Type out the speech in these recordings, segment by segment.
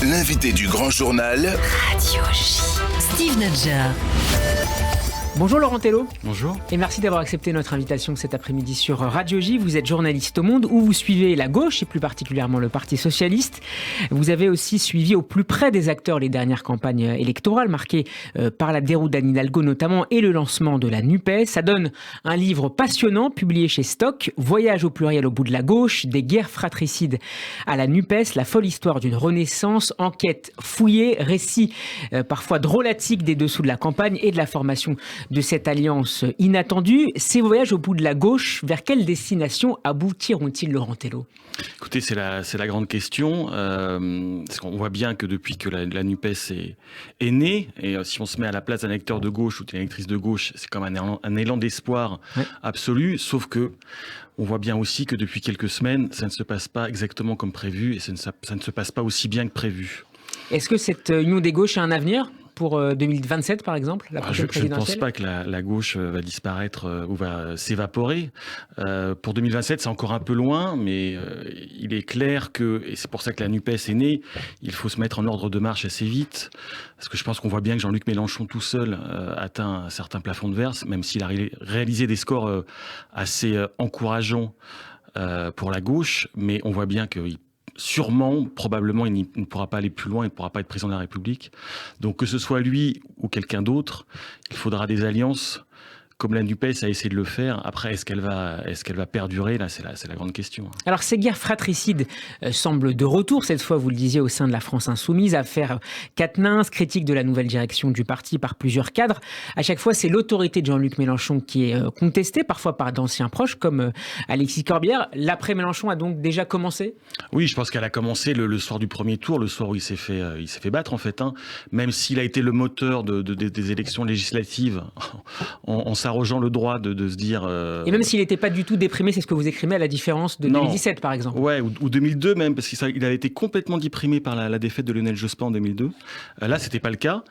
L'invité du grand journal. Radio J. Steve Nadjar. Bonjour Laurent Tello. Bonjour. Et merci d'avoir accepté notre invitation cet après-midi sur Radio J. Vous êtes journaliste au Monde où vous suivez la gauche et plus particulièrement le Parti Socialiste. Vous avez aussi suivi au plus près des acteurs les dernières campagnes électorales marquées par la déroute d'Anne Hidalgo notamment et le lancement de la NUPES. Ça donne un livre passionnant publié chez Stock, Voyage au pluriel au bout de la gauche, des guerres fratricides à la NUPES, la folle histoire d'une renaissance, enquête fouillée, récit parfois drôlatique des dessous de la campagne et de la formation de cette alliance inattendue. Ces voyages au bout de la gauche, vers quelle destination aboutiront-ils, Laurent Tello ? Écoutez, c'est la grande question. Parce qu'on voit bien que depuis que la NUPES est née, et si on se met à la place d'un électeur de gauche ou d'une électrice de gauche, c'est comme un élan d'espoir absolu, sauf que on voit bien aussi que depuis quelques semaines, ça ne se passe pas exactement comme prévu et ça ne se passe pas aussi bien que prévu. Est-ce que cette union des gauches a un avenir pour 2027, par exemple, la prochaine présidentielle ? Je ne pense pas que la gauche va disparaître ou va s'évaporer. Pour 2027, c'est encore un peu loin, mais il est clair que, et c'est pour ça que la NUPES est née, il faut se mettre en ordre de marche assez vite, parce que je pense qu'on voit bien que Jean-Luc Mélenchon tout seul atteint un certain plafond de verre, même s'il a réalisé des scores assez encourageants pour la gauche, mais on voit bien qu'il sûrement, probablement, il ne pourra pas aller plus loin, il ne pourra pas être président de la République. Donc que ce soit lui ou quelqu'un d'autre, il faudra des alliances, comme la NUPES a essayé de le faire. Après, est-ce qu'elle va perdurer ? Là, c'est la grande question. Alors, ces guerres fratricides semblent de retour, cette fois, vous le disiez, au sein de la France insoumise, affaire Quatennens, critique de la nouvelle direction du parti par plusieurs cadres. À chaque fois, c'est l'autorité de Jean-Luc Mélenchon qui est contestée, parfois par d'anciens proches, comme Alexis Corbière. L'après-Mélenchon a donc déjà commencé ? Oui, je pense qu'elle a commencé le soir du premier tour, le soir où il s'est fait battre, en fait. Même s'il a été le moteur des élections législatives, en s'arrogeant le droit de se dire... Et même s'il n'était pas du tout déprimé, c'est ce que vous écrivez, à la différence de 2017, par exemple. Ouais, ou 2002 même, parce qu'il a été complètement déprimé par la défaite de Lionel Jospin en 2002. Là, c'était pas le cas.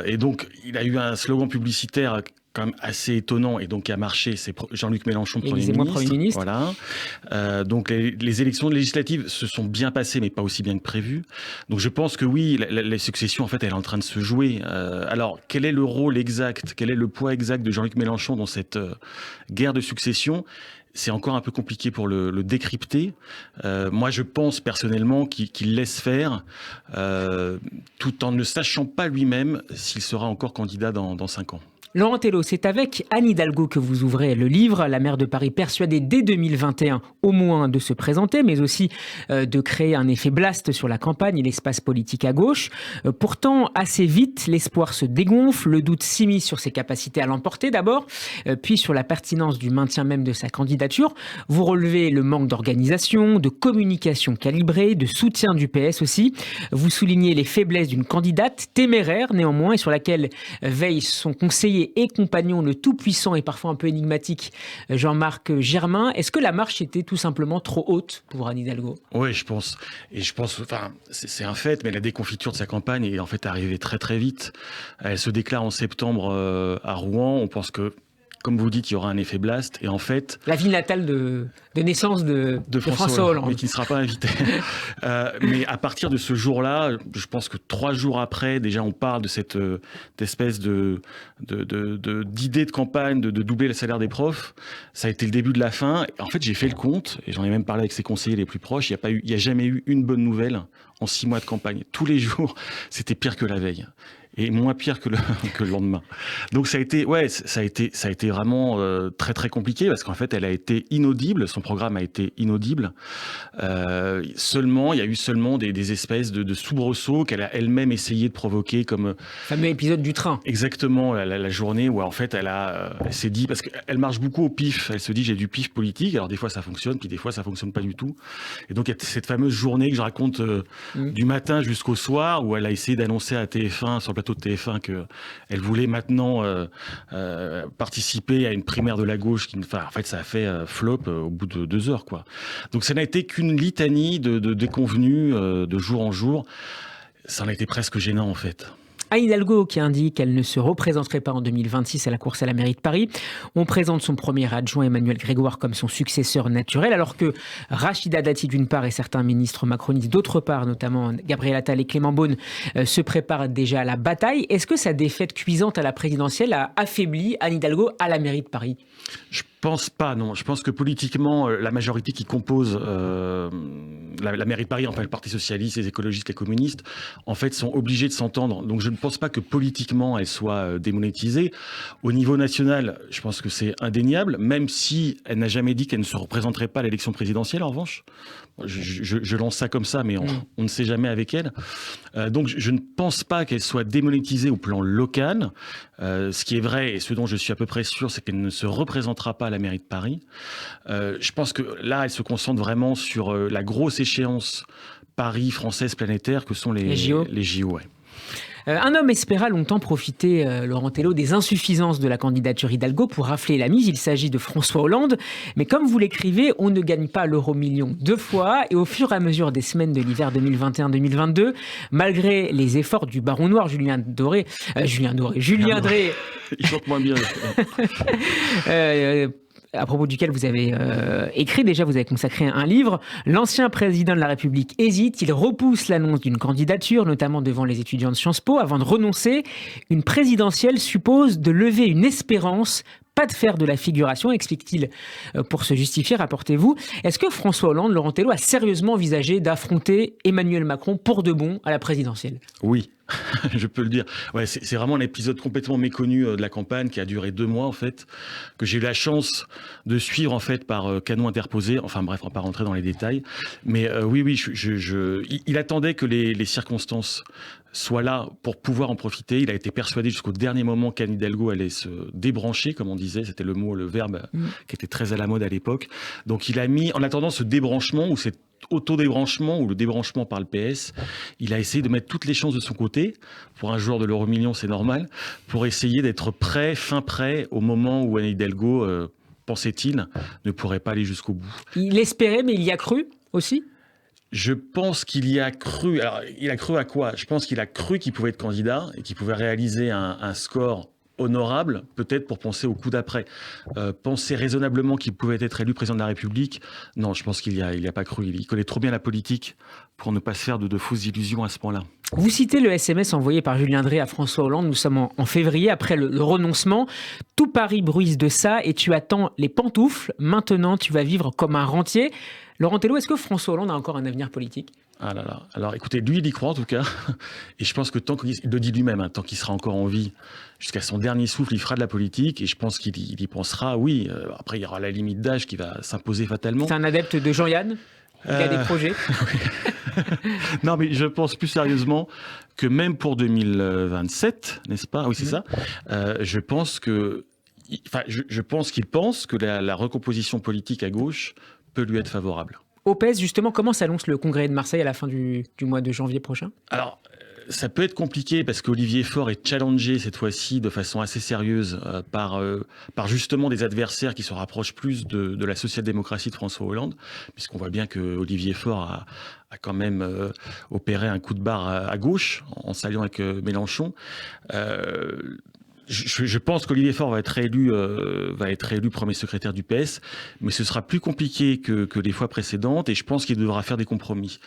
Et donc, il a eu un slogan publicitaire quand même assez étonnant et donc qui a marché, c'est Jean-Luc Mélenchon, Premier ministre. Voilà. Donc les élections législatives se sont bien passées, mais pas aussi bien que prévu. Donc je pense que oui, la succession, en fait, elle est en train de se jouer. Alors, quel est le rôle exact, quel est le poids exact de Jean-Luc Mélenchon dans cette guerre de succession ? C'est encore un peu compliqué pour le décrypter. Moi, je pense personnellement qu'il laisse faire, tout en ne sachant pas lui-même s'il sera encore candidat dans 5 ans. Laurent Tello, c'est avec Anne Hidalgo que vous ouvrez le livre, la maire de Paris persuadée dès 2021 au moins de se présenter, mais aussi de créer un effet blast sur la campagne et l'espace politique à gauche. Pourtant, assez vite, l'espoir se dégonfle, le doute s'immisce sur ses capacités à l'emporter d'abord, puis sur la pertinence du maintien même de sa candidature. Vous relevez le manque d'organisation, de communication calibrée, de soutien du PS aussi. Vous soulignez les faiblesses d'une candidate téméraire néanmoins et sur laquelle veille son conseiller et compagnon, le tout-puissant et parfois un peu énigmatique Jean-Marc Germain. Est-ce que la marche était tout simplement trop haute pour Anne Hidalgo ? Oui, je pense. Et je pense, enfin, c'est un fait, mais la déconfiture de sa campagne est en fait arrivée très très vite. Elle se déclare en septembre à Rouen. On pense que, comme vous dites, il y aura un effet blast. Et en fait... La ville natale de naissance de François Hollande. Mais qui ne sera pas invité. Mais à partir de ce jour-là, je pense que 3 jours après, déjà, on parle de cette espèce d'idée de campagne de doubler le salaire des profs. Ça a été le début de la fin. En fait, j'ai fait le compte, et j'en ai même parlé avec ses conseillers les plus proches. Il n'y a jamais eu une bonne nouvelle en 6 mois de campagne. Tous les jours, c'était pire que la veille. Et moins pire que le lendemain. Donc ça a été vraiment très très compliqué parce qu'en fait elle a été inaudible, son programme a été inaudible. Il y a eu seulement des espèces de soubresauts qu'elle a elle-même essayé de provoquer comme... Le fameux épisode du train. Exactement, la journée où en fait elle s'est dit, parce qu'elle marche beaucoup au pif, elle se dit j'ai du pif politique, alors des fois ça fonctionne, puis des fois ça fonctionne pas du tout. Et donc il y a cette fameuse journée que je raconte du matin jusqu'au soir où elle a essayé d'annoncer à TF1 sur le plateau de TF1 qu'elle voulait maintenant participer à une primaire de la gauche qui, en fait, ça a fait flop au bout de 2 heures, quoi. Donc ça n'a été qu'une litanie de déconvenues de jour en jour. Ça en a été presque gênant, en fait. Anne Hidalgo qui indique qu'elle ne se représenterait pas en 2026 à la course à la mairie de Paris. On présente son premier adjoint Emmanuel Grégoire comme son successeur naturel, alors que Rachida Dati d'une part et certains ministres macronistes d'autre part, notamment Gabriel Attal et Clément Beaune, se préparent déjà à la bataille. Est-ce que sa défaite cuisante à la présidentielle a affaibli Anne Hidalgo à la mairie de Paris ? Je pense pas, non. Je pense que politiquement, la majorité qui compose la mairie de Paris, enfin le Parti socialiste, les écologistes, les communistes, en fait, sont obligés de s'entendre. Donc je ne pense pas que politiquement, elle soit démonétisée. Au niveau national, je pense que c'est indéniable, même si elle n'a jamais dit qu'elle ne se représenterait pas à l'élection présidentielle, en revanche. Je lance ça comme ça, mais on ne sait jamais avec elle. Donc je ne pense pas qu'elle soit démonétisée au plan local. Ce qui est vrai, et ce dont je suis à peu près sûr, c'est qu'elle ne se représentera pas à la mairie de Paris. Je pense que là, elle se concentre vraiment sur la grosse échéance Paris française planétaire que sont les JO. Les JO, ouais. Un homme espéra longtemps profiter, Laurent Tello, des insuffisances de la candidature Hidalgo pour rafler la mise. Il s'agit de François Hollande. Mais comme vous l'écrivez, on ne gagne pas l'euro-million 2 fois. Et au fur et à mesure des semaines de l'hiver 2021-2022, malgré les efforts du baron noir Julien Drey, il chante moins bien. À propos duquel vous avez écrit, déjà vous avez consacré un livre. L'ancien président de la République hésite, il repousse l'annonce d'une candidature, notamment devant les étudiants de Sciences Po, avant de renoncer. Une présidentielle suppose de lever une espérance, pas de faire de la figuration, explique-t-il pour se justifier, rapportez-vous. Est-ce que François Hollande, Laurent Tello, a sérieusement envisagé d'affronter Emmanuel Macron pour de bon à la présidentielle ? Oui. Je peux le dire. Ouais, c'est vraiment un épisode complètement méconnu de la campagne qui a duré 2 mois en fait, que j'ai eu la chance de suivre en fait par canon interposé. Enfin bref, on va pas rentrer dans les détails. Mais oui, il attendait que les circonstances soient là pour pouvoir en profiter. Il a été persuadé jusqu'au dernier moment qu'Anne Hidalgo allait se débrancher, comme on disait. C'était le mot, le verbe qui était très à la mode à l'époque. Donc il a mis, en attendant ce débranchement ou cette autodébranchement ou le débranchement par le PS, il a essayé de mettre toutes les chances de son côté. Pour un joueur de l'euro-million, c'est normal. Pour essayer d'être prêt, fin prêt, au moment où Anne Hidalgo, pensait-il, ne pourrait pas aller jusqu'au bout. Il espérait, mais il y a cru aussi ? Je pense qu'il y a cru. Alors, il a cru à quoi ? Je pense qu'il a cru qu'il pouvait être candidat et qu'il pouvait réaliser un score honorable, peut-être pour penser au coup d'après. Penser raisonnablement qu'il pouvait être élu président de la République, non, je pense qu'il y a pas cru. Il connaît trop bien la politique pour ne pas se faire de fausses illusions à ce point-là. Vous citez le SMS envoyé par Julien Drey à François Hollande. Nous sommes en février, après le renoncement. Tout Paris bruise de ça et tu attends les pantoufles. Maintenant, tu vas vivre comme un rentier. Laurent Tello, est-ce que François Hollande a encore un avenir politique ? Ah là là. Alors écoutez, lui, il y croit en tout cas. Et je pense que tant qu'il le dit lui-même, tant qu'il sera encore en vie, jusqu'à son dernier souffle, il fera de la politique. Et je pense qu'il y pensera, oui. Après, il y aura la limite d'âge qui va s'imposer fatalement. C'est un adepte de Jean-Yann ? Il a des projets ? Non, mais je pense plus sérieusement que même pour 2027, n'est-ce pas ? Oui, c'est ça. Je pense qu'il pense que la recomposition politique à gauche peut lui être favorable. Au PES, justement, comment s'annonce le congrès de Marseille à la fin du mois de janvier prochain ? Alors, ça peut être compliqué parce qu'Olivier Faure est challengé cette fois-ci de façon assez sérieuse par justement des adversaires qui se rapprochent plus de la social-démocratie de François Hollande, puisqu'on voit bien que Olivier Faure a quand même opéré un coup de barre à gauche en s'alliant avec Mélenchon. Je pense qu'Olivier Faure va être élu premier secrétaire du PS, mais ce sera plus compliqué que les fois précédentes et je pense qu'il devra faire des compromis.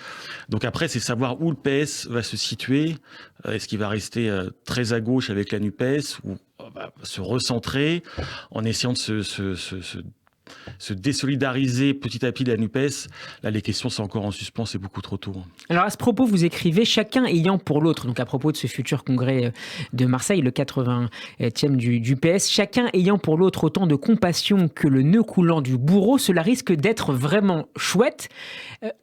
Donc après, c'est savoir où le PS va se situer. Est-ce qu'il va rester très à gauche avec la NUPES ou va se recentrer en essayant de se désolidariser petit à petit de la NUPES. Là, les questions sont encore en suspens, c'est beaucoup trop tôt. Alors à ce propos, vous écrivez « Chacun ayant pour l'autre », donc à propos de ce futur congrès de Marseille, le 80e du PS, « Chacun ayant pour l'autre autant de compassion que le nœud coulant du bourreau, cela risque d'être vraiment chouette ».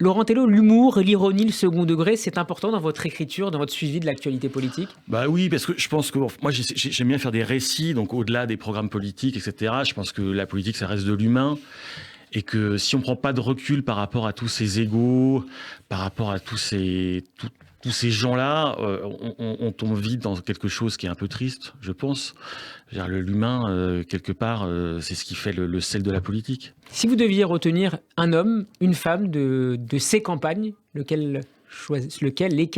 Laurent Tello, l'humour, l'ironie, le second degré, c'est important dans votre écriture, dans votre suivi de l'actualité politique ? Bah oui, parce que je pense que moi j'aime bien faire des récits, donc au-delà des programmes politiques, etc. Je pense que la politique, ça reste de l'humain. Et que si on ne prend pas de recul par rapport à tous ces égos, par rapport à tous ces gens-là, on tombe vite dans quelque chose qui est un peu triste, je pense. L'humain, quelque part, c'est ce qui fait le sel de la politique. Si vous deviez retenir un homme, une femme de ces campagnes, lesquelles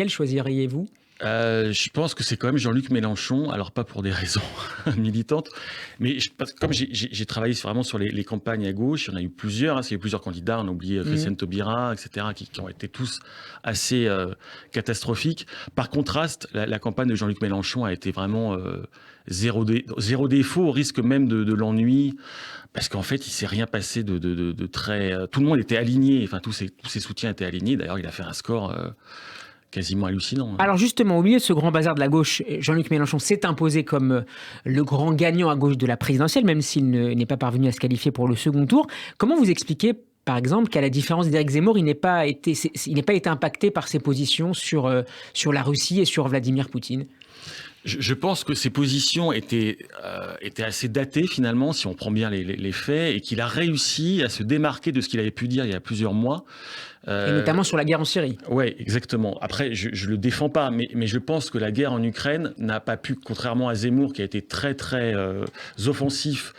choisiriez-vous ? Je pense que c'est quand même Jean-Luc Mélenchon, alors pas pour des raisons militantes, mais comme j'ai travaillé vraiment sur les campagnes à gauche, il y en a eu plusieurs, il y a eu plusieurs candidats, on a oublié Christiane Taubira, etc., qui ont été tous assez catastrophiques. Par contraste, la campagne de Jean-Luc Mélenchon a été vraiment zéro défaut, au risque même de l'ennui, parce qu'en fait, il s'est rien passé de très... tout le monde était aligné, enfin tous ses soutiens étaient alignés, d'ailleurs il a fait un score... quasiment hallucinant. Alors justement, au milieu de ce grand bazar de la gauche, Jean-Luc Mélenchon s'est imposé comme le grand gagnant à gauche de la présidentielle, même s'il n'est pas parvenu à se qualifier pour le second tour. Comment vous expliquez, par exemple, qu'à la différence d'Éric Zemmour, il n'ait pas été impacté par ses positions sur la Russie et sur Vladimir Poutine ? Je pense que ses positions étaient assez datées finalement, si on prend bien les faits, et qu'il a réussi à se démarquer de ce qu'il avait pu dire il y a plusieurs mois. Et notamment sur la guerre en Syrie. Oui, exactement. Après, je le défends pas, mais je pense que la guerre en Ukraine n'a pas pu, contrairement à Zemmour, qui a été très très offensif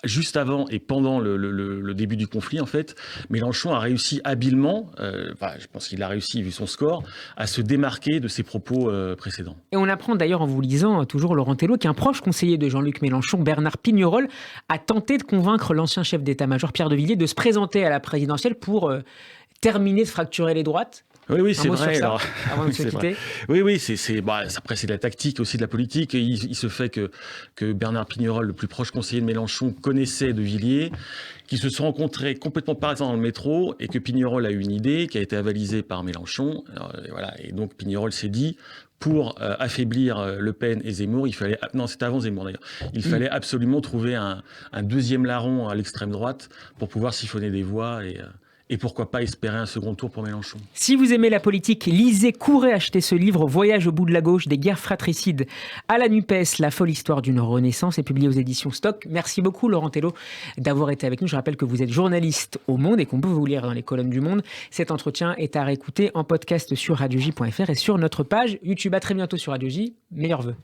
juste avant et pendant le début du conflit, en fait, Mélenchon a réussi habilement, je pense qu'il a réussi, vu son score, à se démarquer de ses propos précédents. Et on apprend d'ailleurs en vous lisant, toujours Laurent Tello, qu'un proche conseiller de Jean-Luc Mélenchon, Bernard Pignerol, a tenté de convaincre l'ancien chef d'état-major Pierre de Villiers de se présenter à la présidentielle pour terminer de fracturer les droites. Oui, c'est vrai. Alors, avant de se quitter. Oui, après c'est de la tactique aussi de la politique. Et il se fait que Bernard Pignerol, le plus proche conseiller de Mélenchon, connaissait de Villiers, qui se sont rencontrés complètement par hasard dans le métro, et que Pignerol a eu une idée qui a été avalisée par Mélenchon. Et donc Pignerol s'est dit, pour affaiblir Le Pen et Zemmour, c'était avant Zemmour d'ailleurs, il fallait absolument trouver un deuxième larron à l'extrême droite pour pouvoir siphonner des voix et pourquoi pas espérer un second tour pour Mélenchon. Si vous aimez la politique, lisez, courez acheter ce livre, Voyage au bout de la gauche, des guerres fratricides à la NUPES, la folle histoire d'une renaissance, est publié aux éditions Stock. Merci beaucoup Laurent Tello d'avoir été avec nous. Je rappelle que vous êtes journaliste au Monde et qu'on peut vous lire dans les colonnes du Monde. Cet entretien est à réécouter en podcast sur radioj.fr et sur notre page YouTube. À très bientôt sur Radio J. Meilleurs vœux.